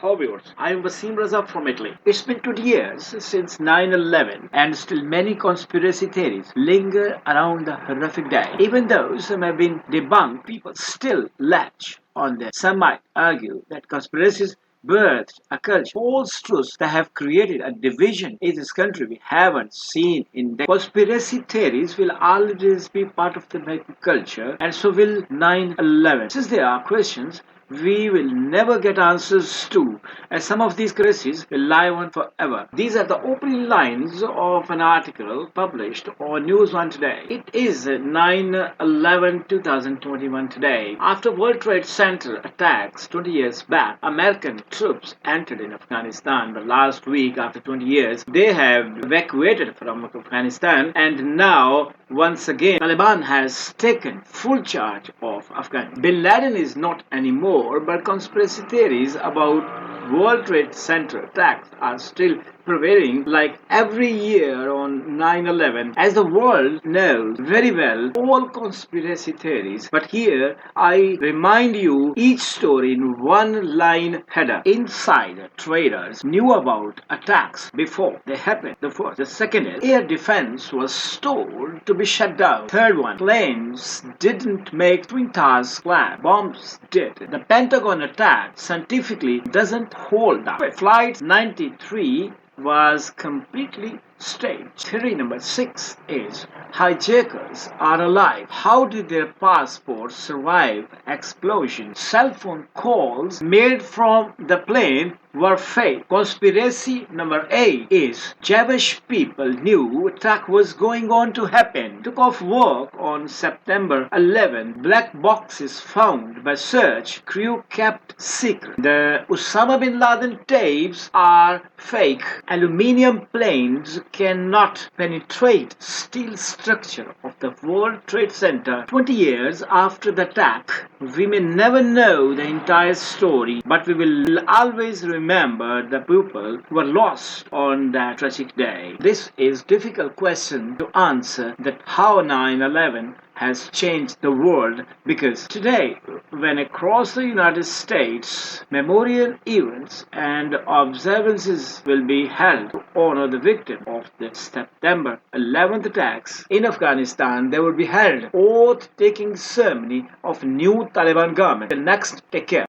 How viewers? I am Wasim Raza from Italy. It's been 20 years since 9/11, and still many conspiracy theories linger around the horrific day. Even though some have been debunked, people still latch on them. Some might argue that conspiracies birthed a culture, false truths that have created a division in this country we haven't seen in decades. Conspiracy theories will always be part of the American culture, and so will 9/11. Since there are questions we will never get answers to, as some of these conspiracies will live on forever. These are the opening lines of an article published on News One today. It is 9/11/2021 today. After World Trade Center attacks 20 years back, American troops entered in Afghanistan. But last week, after 20 years, they have evacuated from Afghanistan, and now once again, Taliban has taken full charge of Afghanistan. Bin Laden is not anymore, but conspiracy theories about World Trade Center attacks are still prevailing like every year on 9/11. As the world knows very well, all conspiracy theories, but here I remind you each story in one line header. Insider traders knew about attacks before they happened. The first. The second is air defense was told to be shut down. Third one, planes didn't make Twin Towers collapse. Bombs did. The Pentagon attack scientifically doesn't hold up. Flight 93 was completely staged. Theory number 6 is hijackers are alive. How did their passports survive explosion? Cell phone calls made from the plane were fake. Conspiracy number 8 is Jewish people knew attack was going on to happen. Took off work on September 11. Black boxes found by search crew kept secret. The Osama bin Laden tapes are fake. Aluminium planes cannot penetrate steel structure of the World Trade Center. 20 years after the attack, we may never know the entire story, but we will always remember the people who were lost on that tragic day. This is difficult question to answer, that how 9/11 has changed the world, because today when across the United States memorial events and observances will be held to honor the victim of the September 11th attacks in Afghanistan, there will be held oath taking ceremony of new Taliban government. Till next, take care.